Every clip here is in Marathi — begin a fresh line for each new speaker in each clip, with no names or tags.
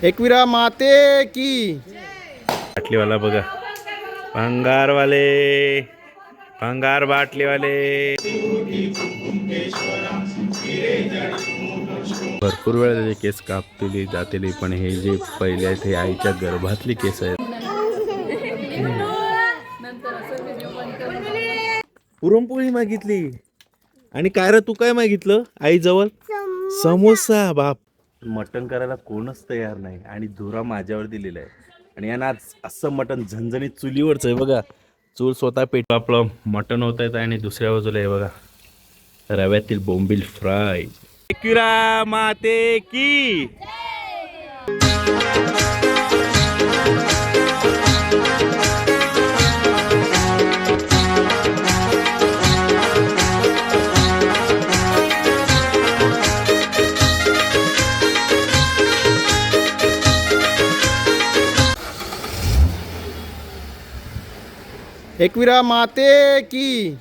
एकविरा माते की बाटलीवाला बघा, भंगारवाले, भंगार बाटलीवाले. भरपूर वेळा त्याचे केस कापलेली जातेली, पण हे जे पहिले आहेत हे आईच्या गर्भातली केस आहेत. पुरणपोळी मागितली. आणि काय रे, तू काय मागितलं आई जवळ? समोसा. बाप, मटण करायला कोणच तयार नाही आणि धुरा माझ्यावर दिलेला आहे. आणि यांना आज असं मटण झणझणीत चुलीवरच आहे बघा. चूल स्वतः पेट, आपलं मटण होत आहे. आणि दुसऱ्या बाजूला आहे बघा रव्यातील बोंबील फ्राय. एकविरा माते की. एकविरा माते की.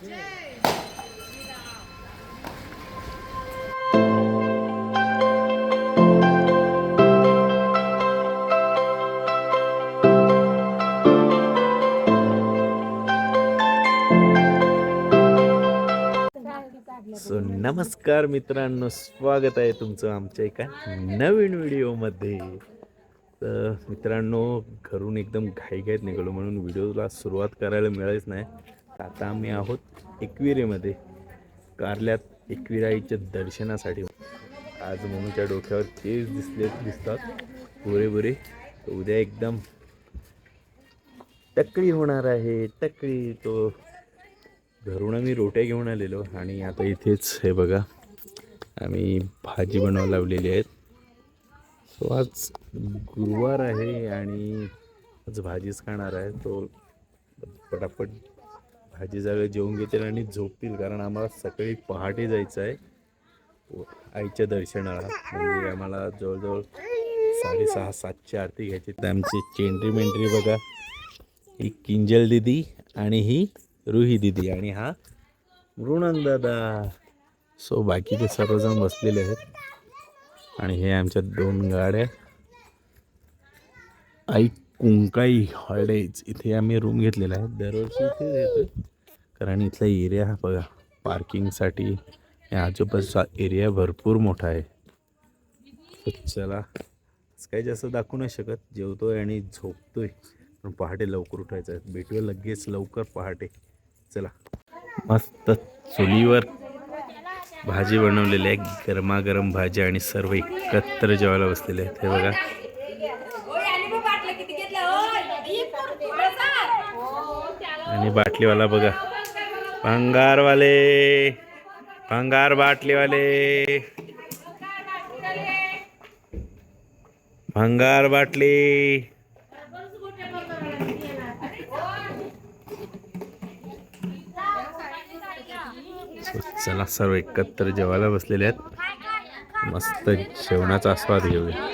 सो नमस्कार मित्रांनो, स्वागत आहे तुमचं आमच्या एका नवीन व्हिडिओमध्ये. तर मित्रांनो, घरून एकदम घाईघाईत निघालो म्हणून व्हिडिओला सुरुवात करायला मिळालीच नाही. आता आम्ही आहोत एकविरेमध्ये, कारल्यात एकविराईच्या दर्शनासाठी. आज म्हणूनच्या डोक्यावर केस दिसतात पुरेपुरे. उद्या एकदम टकळी होणार आहे, टकळी. तो घरून आम्ही रोट्या घेऊन आलेलो आणि आता इथेच हे बघा आम्ही भाजी बनवायला लावलेली आहेत. सो आज गुरुवार आहे आणि आज भाजीच खाणार आहे. तो पटापट भाजी जागा जेवून घेतील आणि झोपतील, कारण आम्हाला सकाळी पहाटे जायचं आहे आईच्या दर्शनाला. म्हणजे आम्हाला जवळजवळ 6:30-7ची आरती घ्यायची. तर आमची चेंट्री मेंट्री बघा, ही किंजल दिदी आणि ही रुही दिदी आणि हा मृणाल दादा. सो बाकीचे सर्वजण बसलेले आहेत आणि हे आमच्या 2 गाड्या. आई कुंकाई हॉलिडेज इथे आम्ही रूम घेतलेला आहे. दरवर्षी इथे येतो कारण इथला एरिया हा बघा पार्किंगसाठी, आजूबाजूचा एरिया भरपूर मोठा आहे. चला, काही जास्त दाखवू नाही शकत. जेवतोय आणि झोपतोय, पण पहाटे लवकर उठायचं आहे. भेटूया लगेच लवकर पहाटे. चला. मस्त चुलीवर भाजी बनवलेली आहे, गरमागरम भाजी, आणि सर्व एकत्र जेवायला बसलेले आहेत. हे बघा, आणि बाटलीवाला बघा, भंगारवाले, भंगार बाटलीवाले, भंगार बाटली. चला, सर्व एकत्र जेवायला बसलेले आहेत. मस्त जेवणाचा आस्वाद घेऊया.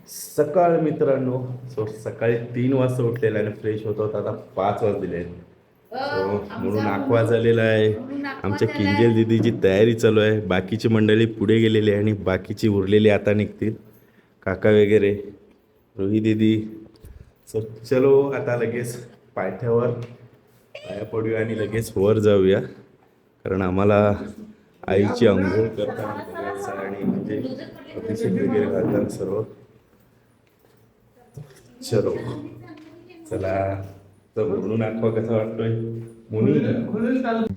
सकाळ मित्रांनो, सकाळी 3 वाजता उठलेला आणि फ्रेश होतो. आता 5 वाजलेले आहेत. म्हणून आखवा झालेला आहे. आमच्या किंजल दिदीची तयारी चालू आहे. बाकीची मंडळी पुढे गेलेली आहे आणि बाकीची उरलेली आता निघतील, काका वगैरे, रोही दिदी. चलो, आता लगेच पायथ्यावर पाया पडूया आणि लगेच वर जाऊया, कारण आम्हाला आईची अंघोळ करताना बघायचं आणि म्हणजे अभिषेक वगैरे घालताना सर्व. चलो, चला. तर म्हणून आठवा कसा वाटतोय मुनी.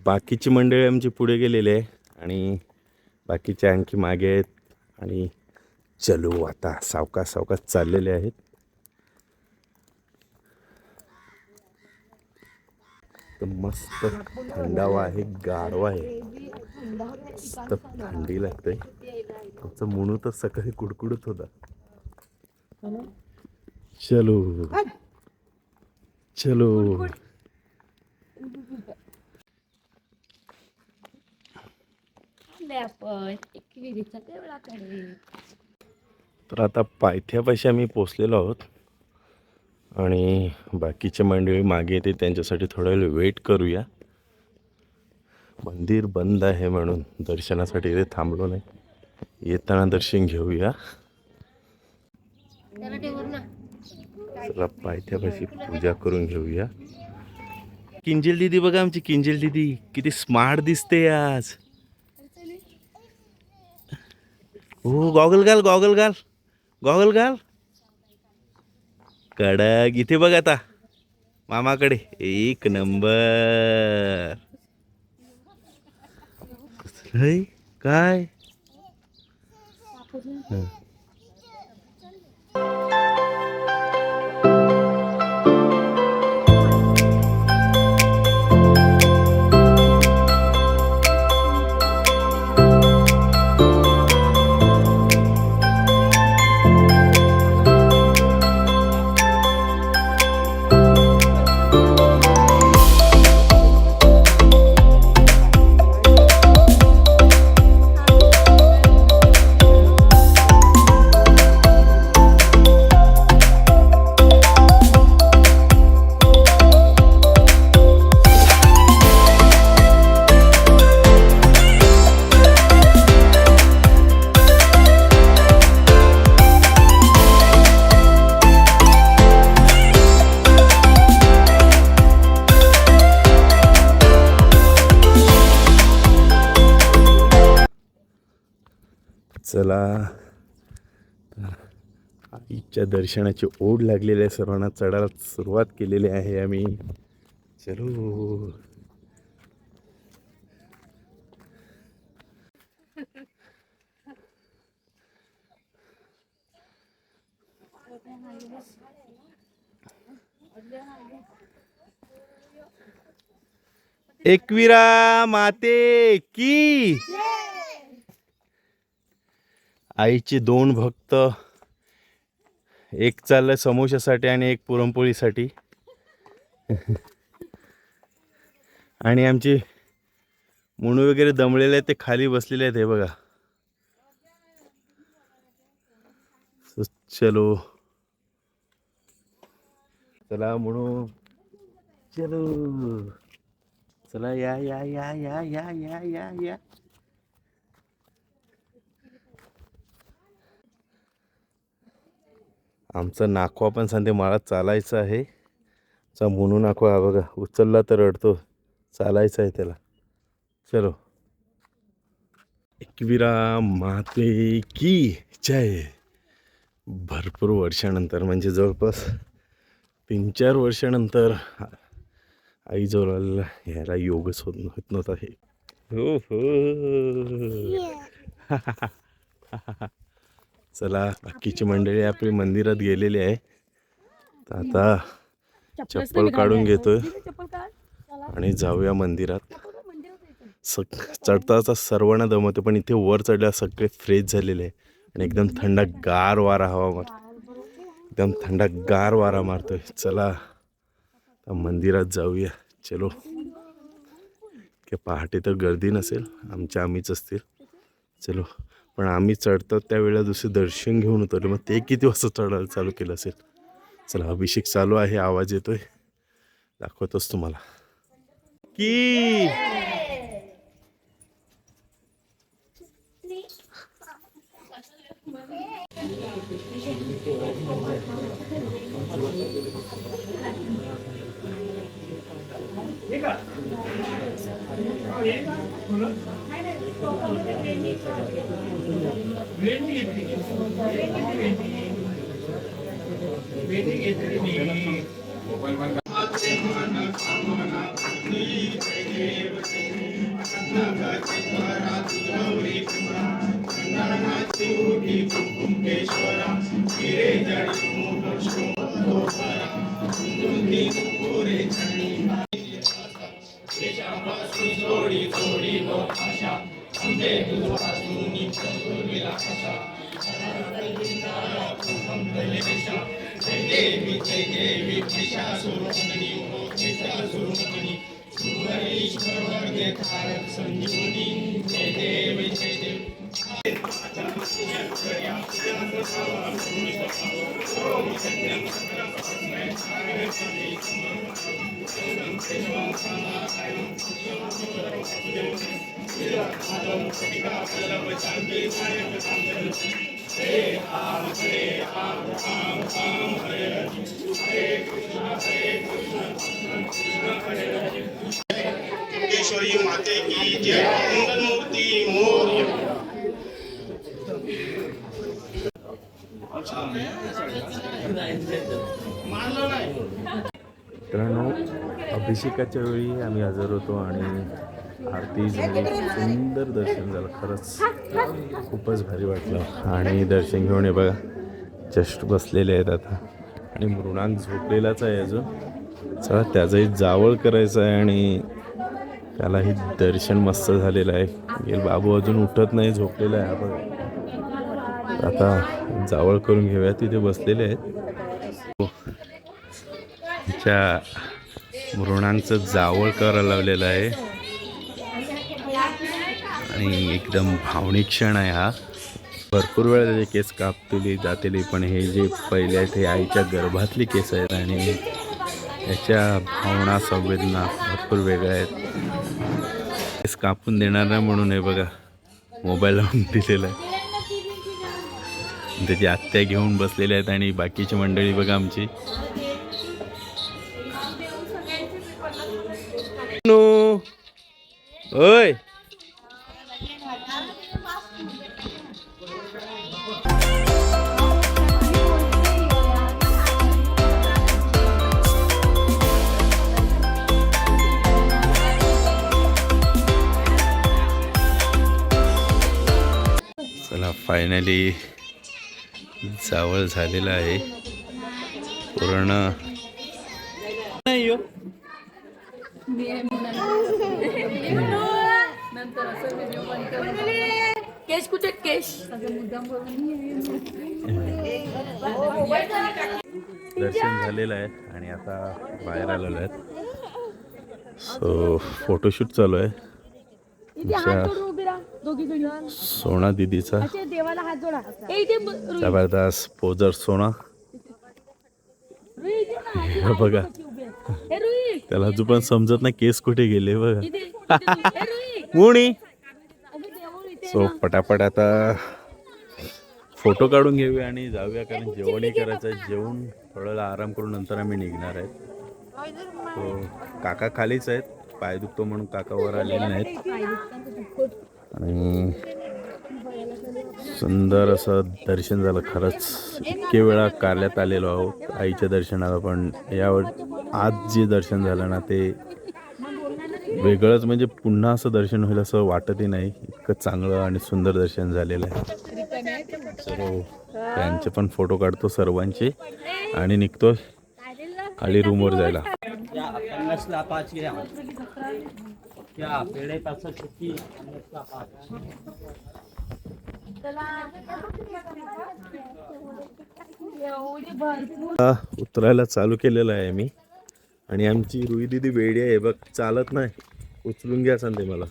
बाकीची मंडळी आमची पुढे गेलेली आहे आणि बाकीचे आणखी मागे आहेत. आणि चलो, आता सावकाश सावकाश चाललेले आहेत. तर मस्त थंडावा आहे, गारवा आहे, मस्त थंडी लागते. आमचं मुनू तर सकाळी कुडकुडत होता. चलो चलो. तर आता पायथ्यापाशी आम्ही पोचलेलो आहोत आणि बाकीचे मंडळी मागे येते, त्यांच्यासाठी थोडा वेळ वेट करूया. मंदिर बंद आहे म्हणून दर्शनासाठी इथे थांबलो नाही. येताना दर्शन घेऊया. चला पायथ्यापाशी पूजा करून घेऊया. किंजल दीदी बघा, आमची किंजल दीदी किती स्मार्ट दिसते आज. हो, गॉगल घाल, गॉगल घाल, गॉगल घाल. कडक इथे बघ आता मामाकडे. एक नंबर. काय चला, आईच्या दर्शनाची ओढ लागलेली आहे सर्वांना. चढायला सुरुवात केलेली आहे आम्ही. चलो. एकविरा माते की. आईचे दोन भक्त, एक चाललं समोशासाठी आणि एक पुरणपोळीसाठी. आणि आमचे मुणू वगैरे दमलेले आहेत, ते खाली बसलेले आहेत. हे बघा. चलो चला मुणू, चलो चला. या या या या या या या या. आमचा नाखवा पण सांगते मला चालायचं आहे. चा मुनू नाखवा हा बघा, उचलला तर रडतो. चालायचं आहे त्याला. चलो. एकविरा माते की जय. भरपूर वर्षानंतर, म्हणजे जवळपास 3-4 वर्षानंतर आईजवळ यायला योगच होत नव्हता. हे हो हो. चला, बाकीची मंडळी आपली मंदिरात गेलेली आहे. आता चप्पल काढून घेतोय आणि जाऊया मंदिरात. चढताचा सर्वांना दमवते, पण इथे वर चढल्या सगळे फ्रेश झालेले आहे. आणि एकदम थंडगार वारा हवा मारतो, एकदम थंडगार वारा मारतोय. चला मंदिरात जाऊया. चलो. की पहाटे तर गर्दी नसेल, आम्हीच असतील. चलो. पण आम्ही चढतो त्यावेळेला दुसरे दर्शन घेऊन उतरले, मग ते किती वाजता चढायला चालू केलं असेल. चला, अभिषेक चालू आहे, आवाज येतोय, दाखवतोच तुम्हाला की.
योगेश्वरी माते की जय, मंगल मूर्ती मोरया.
मित्रांनो, अभिषेकाच्या वेळी आम्ही हजर होतो आणि आरती झाली, सुंदर दर्शन झालं. खरंच खूपच भारी वाटलं. आणि दर्शन घेऊन हे बघा जस्ट बसलेले आहेत आता. आणि मृणांक झोपलेलाच आहे अजून. चला त्याचंही जावळ करायचं आहे आणि त्यालाही दर्शन मस्त झालेलं आहे. बाबू अजून उठत नाही, झोपलेला आहे आपण. आता जावळ करून घेऊया. तिथे बसलेले आहेत. त्या मृणांचं जावळ करायला लावलेलं आहे आणि एकदम भावनिक क्षण आहे हा. भरपूर वेळा त्याचे केस कापतली जातेली, पण हे जे पहिले आहेत हे आईच्या गर्भातली केस आहेत आणि याच्या भावना संवेदना भरपूर वेगळ्या आहेत. केस कापून देणार नाही म्हणून हे बघा मोबाईल लावून दिलेला आहे. त्याची आत्या घेऊन बसलेले आहेत आणि बाकीची मंडळी बघा आमची. ओय चला फायनली जावळ झालेला आहे पूर्ण. नाही हो
केश कुठे केश
दर्शन झालेलं आहे आणि आता बाहेर आलेलो आहेत. सो फोटोशूट चालू आहे. सोना दीदीचा
देवाला हात जोडा.
जबरदस्त पोजर सोना. बघा त्याला अजून पण समजत नाही केस कुठे गेले बघा. मुणी सो पटापट आता फोटो काढून घेऊया आणि जाऊया, कारण जेवणही करायचं आहे. जेवण थोडं आराम करून नंतर आम्ही निघणार आहेत. सो काका खालीच आहेत, पाय दुखतो म्हणून काका वर आलेले नाहीत. आणि सुंदर असं दर्शन झालं. खरंच इतके वेळा कारल्यात आलेलो आहोत आईच्या दर्शनाला, पण यावर आज जे दर्शन झालं ना ते वेगळंच. म्हणजे पुन्हा असं दर्शन होईल असं वाटतही नाही. इतकं चांगलं आणि सुंदर दर्शन झालेलं आहे. सो त्यांचे पण फोटो काढतो सर्वांचे आणि निघतो खाली रूमवर जायला. उतरायला चालू केलेलं आहे मी आणि आमची रुई दीदी वेडी आहे बघ, चालत नाही. उचलून घ्या सांगते मला.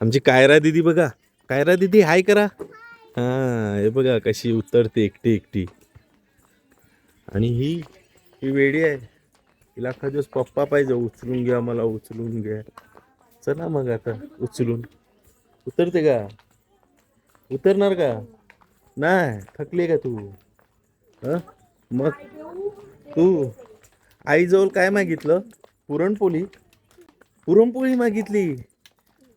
आमची कायरा दीदी बघा, कायरा दीदी हाय करा. हां हे बघा कशी उतरते एकटी एकटी. आणि ही वेडी आहे, हिला एखाद दिवस पप्पा पाहिजे, उचलून घ्या मला, उचलून घ्या. चला मग आता उचलून. उतरते का? उतरणार का? नाही थकली का तू? हं मग तू आईजवळ काय मागितलं? पुरणपोळी. पुरणपोळी मागितली.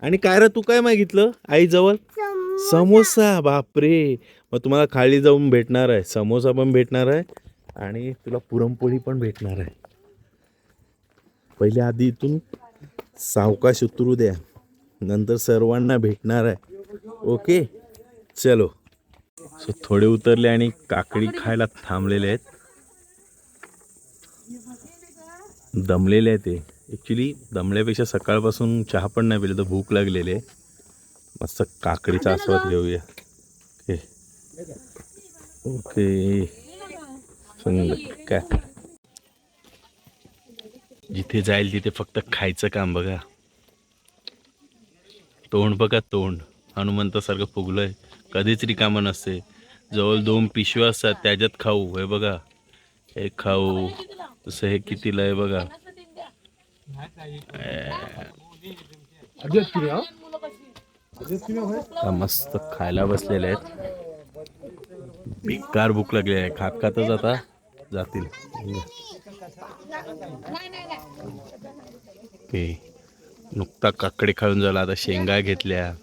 आणि काय रे तू काय मागितलं आईजवळ? समोसा. बापरे. मग तुम्हाला खाली जाऊन भेटणार आहे, समोसा पण भेटणार आहे आणि तुला पुरणपोळी पण भेटणार आहे. पहिले आधी इथून सावकाश उतरू द्या, नंतर सर्वांना भेटणार आहे. ओके चलो. सो थोडे उतरले आणि काकडी खायला थांबलेले आहेत. दमलेले आहे ते. ॲक्च्युली दमल्यापेक्षा सकाळपासून चहा पण नाही पिलं तर भूक लागलेली आहे. मस्त काकडीचा आस्वाद घेऊया. ओके सुंदर. काय जिथे जाईल तिथे फक्त खायचं काम बघा. तोंड बघा, तोंड हनुमंतासारखं फुगलंय. कधीच रिकामं नसते. जवळ 2 पिशव्या असतात त्याच्यात खाऊ. हे बघा हे खाऊ, तसं हे कितीला आहे बघा. मस्त खायला बसलेले आहेत. बेकार भूक लागली आहे. खात खातच आता जातील. ओके, नुकता काकडे खाऊन झाला, आता शेंगा घेतल्या.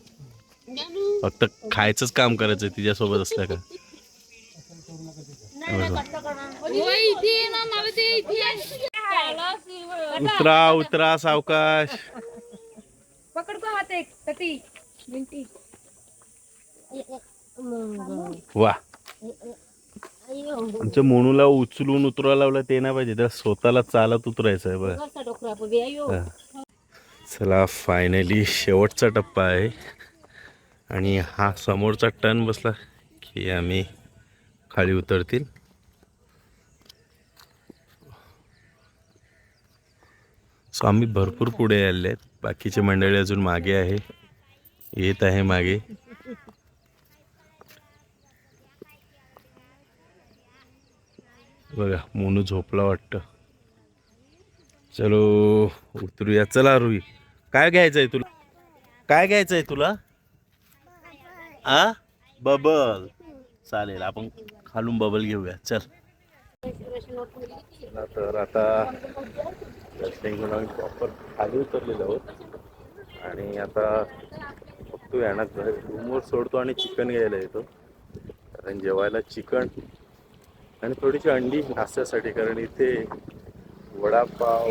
फक्त खायचंच काम करायचं तिच्यासोबत असल्या का. उतरा उतरा सावकाश.
पकड को हात एक तटी मिनटी.
वा, आमच्या मोनूला उचलून उतरायला लावलं ते नाही पाहिजे, त्याला स्वतःला चालत उतरायचं आहे बघ. चला, फायनली शेवटचा टप्पा आहे आणि हा समोरचा टर्न बसला की आम्ही खाली उतरतील. सो आम्ही भरपूर पुढे आले आहेत. बाकीचे मंडळी अजून मागे आहे, येत आहे मागे. बघा, मोनू झोपला वाटतं. चलो उतरूया. चला रुई, काय घ्यायचंय तुला? काय घ्यायचंय तुला? आ, बबल. चालेल, आपण खालून बबल घेऊया. चल. तर आता प्रॉपर खाली उतरलेलो आहोत आणि आता बघतोय ना, रूमवर सोडतो आणि चिकन घ्यायला येतो. कारण जेवायला चिकन आणि थोडीशी अंडी नाश्त्यासाठी, कारण इथे वडापाव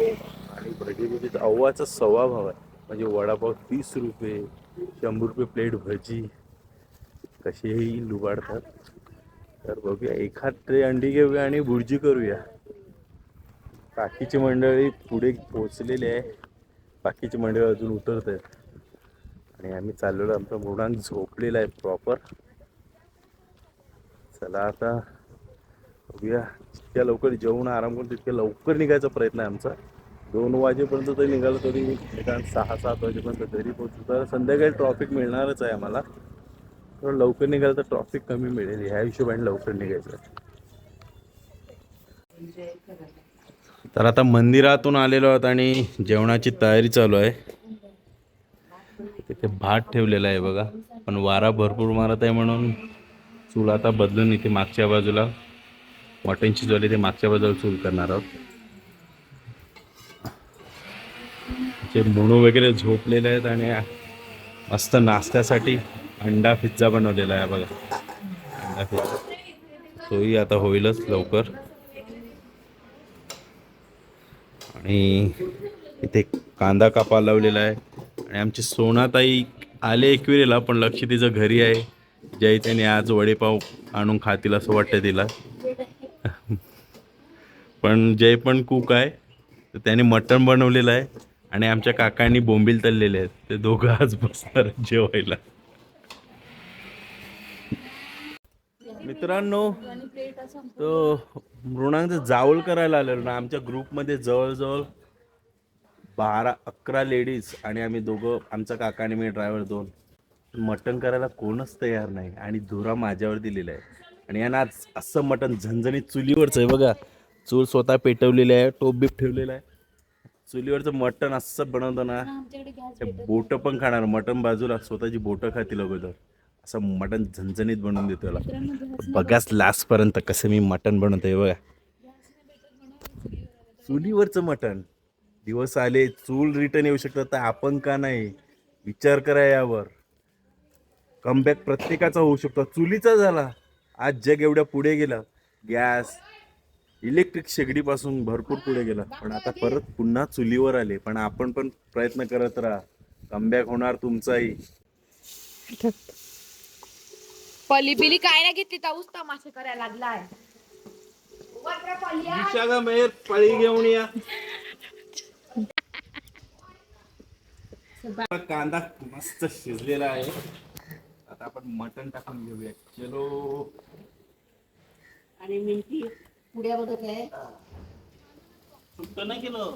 आणि भजी अव्वाचा सव्वा भाव आहे. म्हणजे वडापाव 30 रुपये, 100 रुपये प्लेट भजी, कशीही लुबाडतात. तर बघूया, एखाद ट्रे अंडी घेऊया आणि भुर्जी करूया. बाकीची मंडळी पुढे पोहोचलेली आहे, बाकीची मंडळी अजून उतरत आहेत आणि आम्ही चाललेलो. आमचा मृणांक झोपलेला आहे प्रॉपर. चला आता बघूया, जितक्या लवकर जेवून आराम करून तितक्या लवकर निघायचा प्रयत्न आहे आमचा. 2 वाजेपर्यंत तरी निघालो तरी निदान 6-7 वाजेपर्यंत घरी पोहोचू. तर संध्याकाळी ट्रॉफिक मिळणारच आहे आम्हाला. थोडं लवकर निघालं तर ट्रॉफिक कमी मिळेल, ह्या हिशोबाने लवकर निघायचं. तर आता मंदिरातून आलेलो आहोत आणि जेवणाची तयारी चालू आहे. तिथे भात ठेवलेला आहे बघा, पण वारा भरपूर मारत आहे म्हणून चूल आता बदलून इथे मागच्या बाजूला मटण शिजवले, ते मागच्या बाजूला चूल करणार आहोत. जे मोनू वगैरे झोपलेले आहेत आणि मस्त नाश्त्यासाठी अंडा पिझ्झा बनवलेला आहे बघा. अंडा पिझ्झा तोही आता होईलच लवकर. आणि इथे कांदा कापा लावलेला आहे आणि आमची सोनाताई आले एकविरेला, पण लक्ष तिचं घरी आहे. जय त्याने आज वडेपाव आणून खातील असं वाटतं तिला. पण जय पण कुक आहे, तर त्याने मटण बनवलेलं आहे आणि आमच्या काकांनी बोंबील तळलेले आहेत. ते दोघं आज बसणार जेवायला. मित्रांनो, तो मृणांचं जावळ करायला आलेलो ना. आमच्या ग्रुपमध्ये जवळजवळ 12-11 लेडीज आणि आम्ही दोघं, आमचा काका आणि मी ड्रायव्हर 2. मटण करायला कोणच तयार नाही आणि धुरा माझ्यावर दिलेला आहे. आणि यांना आज असं मटण झणझणीत चुलीवरचं आहे बघा. चूल स्वतः पेटवलेली आहे, टोप बीप ठेवलेला आहे. चुलीवरचं मटण असं बनवतं ना, बोटं पण खाणार. मटण बाजूला, स्वतःची बोटं खातील अगोदर. असं मटण झणझणीत बनवून देतो त्याला. बघाच लास्टपर्यंत कसं मी मटण बनवतोय बघा. चुलीवरचं मटण. दिवस आले, चूल रिटर्न येऊ शकतात, तर आपण का नाही? विचार करा यावर. कमबॅक प्रत्येकाचा होऊ शकतो. चुलीचा झाला, आज जग एवढ्या पुढे गेलं. गॅस, इलेक्ट्रिक शेगडीपासून भरपूर पुढे गेला, पण आता परत पुन्हा चुलीवर आले. पण आपण पण प्रयत्न करत राहा, कमबॅक होणार तुमचाही.
पली बिली काय नाही घेतली, ताऊस तमाशे करायला लागलाय.
दिशा मेहर, पळी घेऊन या. कांदा मस्त शिजलेला आहे, आता आपण मटण टाकून घेऊया. चलो.
आणि मिंटी पुड्या बघत आहे.
सुट्ट नाही केलं.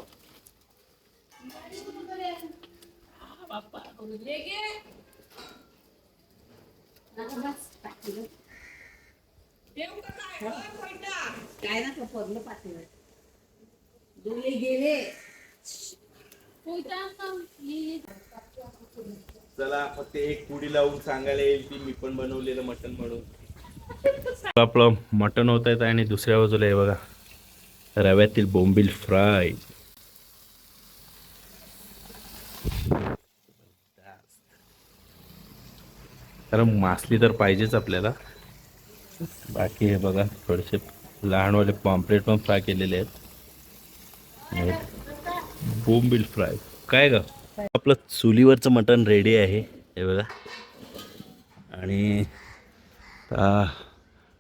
काय ना पडलं पाठीवर. दोन्ही गेले.
चला, फक्त एक पुडी लावून सांगायला येईल की मी पण बनवलेलं मटण म्हणून. आपलं मटण होत आहे आणि दुसऱ्या बाजूला आहे बघा रव्यातील बोंबील फ्राय. कारण मासली तर पाहिजेच आपल्याला. बाकी हे बघा थोडेसे लहानवाले पॉम्पलेट पण फ्राय केलेले आहेत आणि बोंबील फ्राय. काय ग आपलं चुलीवरचं मटण रेडी आहे हे बघा. आणि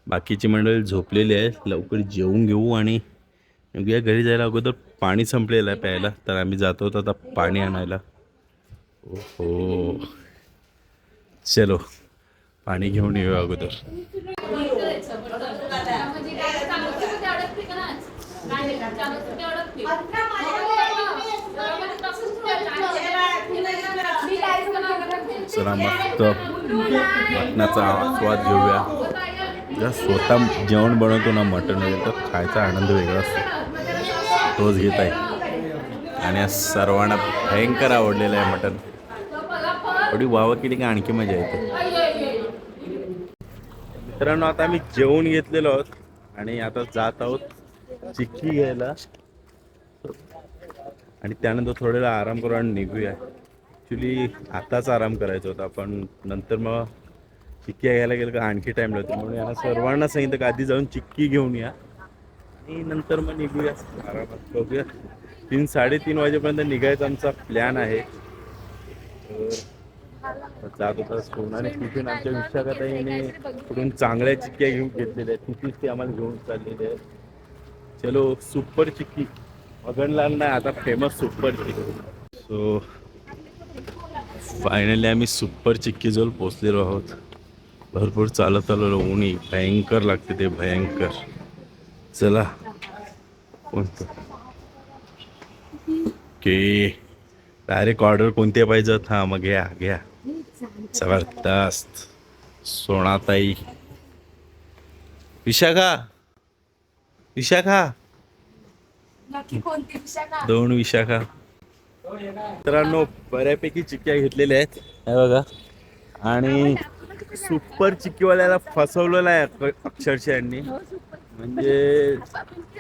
बाकीची मंडळी झोपलेली आहे. लवकर जेवून घेऊ आणि निघूया घरी. जायला अगोदर पाणी संपलेलं आहे प्यायला, तर आम्ही जातो आता पाणी आणायला. हो चलो पाणी घेऊन येऊ अगोदर. चला मस्त मटणाचा आस्वाद घेऊया. जेव्हा स्वतः जेवण बनवतो ना मटण वगैरे, तर खायचा आनंद वेगळा असतो. तोच घेत आहे आणि आज सर्वांना भयंकर आवडलेलं आहे मटण. थोडी वावा केली की आणखी मजा येते. मित्रांनो आता आम्ही जेवून घेतलेलो आहोत आणि आता जात आहोत चिक्की घ्यायला आणि त्यानंतर थोडा वेळ आराम करू आणि निघूया. ॲक्च्युली आताच आराम करायचा होता, पण नंतर मग चिक्की घ्यायला गेलं का आणखी टाईम लागतो. म्हणून यांना सर्वांना सांगितलं का आधी जाऊन चिक्की घेऊन या आणि नंतर मग निघूया आरामात. बघूया 3-3:30 वाजेपर्यंत निघायचा आमचा प्लॅन आहे. जात होता सोन आणि तिथून आमच्या विशाखाताईने कुठून चांगल्या चिक्क्या घेऊन घेतलेल्या आहेत. तिथेच ते आम्हाला घेऊन चाललेले आहेत. चलो सुपर चिक्की मगनलाल नाही आता famous super chikki. So finally आम्ही सुपर चिक्की जवळ पोचलेलो आहोत. भरपूर चालत आलेलो. ऊनी भयंकर लागते ते भयंकर. चला कोणतं के डायरेक्ट ऑर्डर कोणते पाहिजेत. हां मग घ्या घ्या. जबरदस्त. सोनाताई विशाखा विशाखा 2 विशाखा. मित्रांनो बऱ्यापैकी चिक्क्या घेतलेल्या आहेत हे बघा. आणि सुपर चिक्कीवाल्याला फसवलेलं आहे अक्षरशः यांनी. म्हणजे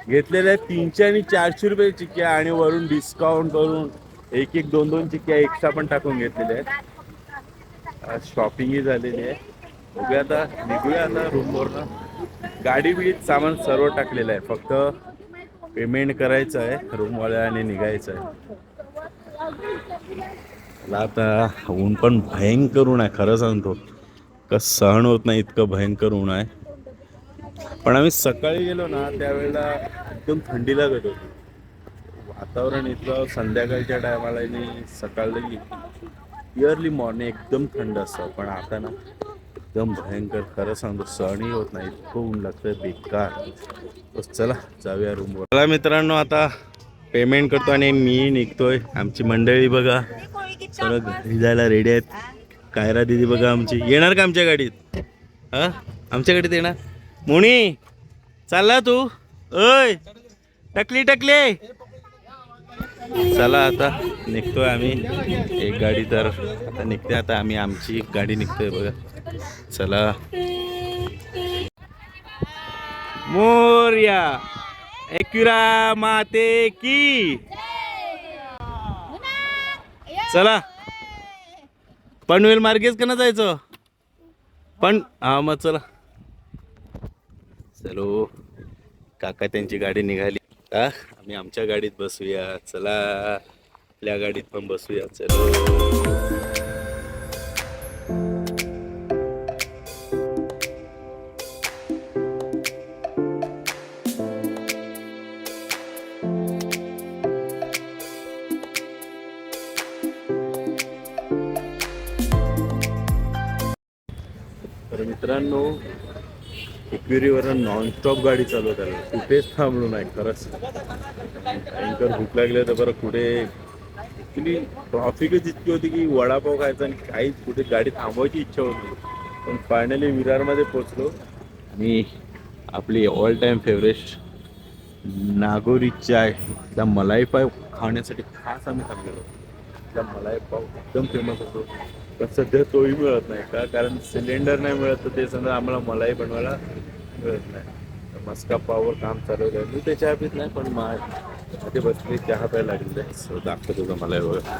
घेतलेल्या आहेत 300 आणि 400 रुपये चिक्क्या आणि वरून डिस्काउंट करून 1-2 चिक्क्या एक्स्ट्रा पण टाकून घेतलेल्या आहेत. शॉपिंगही झालेली आहे. बघूया आता निघूया आता रूमवरनं. गाडी बिडीत सामान सर्व टाकलेलं आहे, फक्त पेमेंट करायचं आहे रूमवाल्याने निघायचं आहे. मला आता ऊन पण भयंकर ऊन आहे खरं सांगतो. का सहन होत नाही इतकं भयंकर ऊन आहे. पण आम्ही सकाळी गेलो ना त्यावेळेला एकदम थंडी लागत होती. वातावरण इतकं संध्याकाळच्या टायमाला आणि सकाळी इयरली मॉर्निंग एकदम थंड असतं. पण आता ना एकदम भयंकर खरं सांगतो सहनही होत नाही. इतकं ऊन लागतंय बेकार. बस चला जाऊया रूमवर. चला मित्रांनो आता पेमेंट करतो आणि मी निघतोय. आमची मंडळी बघा सगळं घरी जायला रेडी आहेत. कायरा दिदी बघा आमची येणार का आमच्या गाडीत. हां आमच्या गाडीत येणार. मुनी चालला तू. ओय टकली टकले. चला आता निघतोय आम्ही. एक गाडी तर आता निघते. आता आम्ही आमची गाडी निघतोय बघा. चला मोरया एकविरा माते की. चला पनवेल मार्गेच का ना जायचं पण. हा मग चला. चलो काका त्यांची गाडी निघाली. आम्ही आमच्या गाडीत बसूया. चला आपल्या गाडीत पण बसूया. चलो तर मित्रांनो एकविरीवरून नॉनस्टॉप गाडी चालवत आहे. कुठेच थांबलो नाही खरंच. भयंकर भूक लागली तर बरं कुठे ॲक्च्युली ट्रॉफिकच इतकी होती की वडापाव खायचा आणि काहीच कुठे गाडी थांबवायची इच्छा होती. पण फायनली विरारमध्ये पोचलो आणि आपली ऑल टाईम फेवरेट नागोरी चाय त्या मलाई पाव खाण्यासाठी खास आम्ही थांबलेलो. त्या मलाई पाव एकदम फेमस होतो. पण सध्या तोही मिळत नाही का, कारण सिलेंडर नाही मिळत, तर ते समजा आम्हाला मलाई बनवायला मिळत नाही. तर मस्का पाववर काम चालवलं आहे. मी ते चहा पित नाही, पण ते बसले चहा प्यायला लागले. सो दाखवतो तुझं मलाई बघा.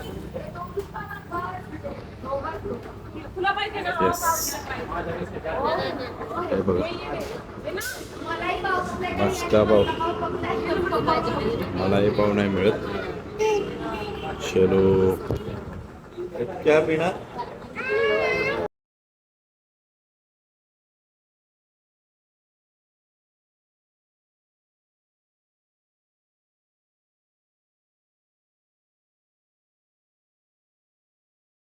येस, हे बघा मस्का पाव. मलाई पाव नाही मिळत. चलो क्या पिणार?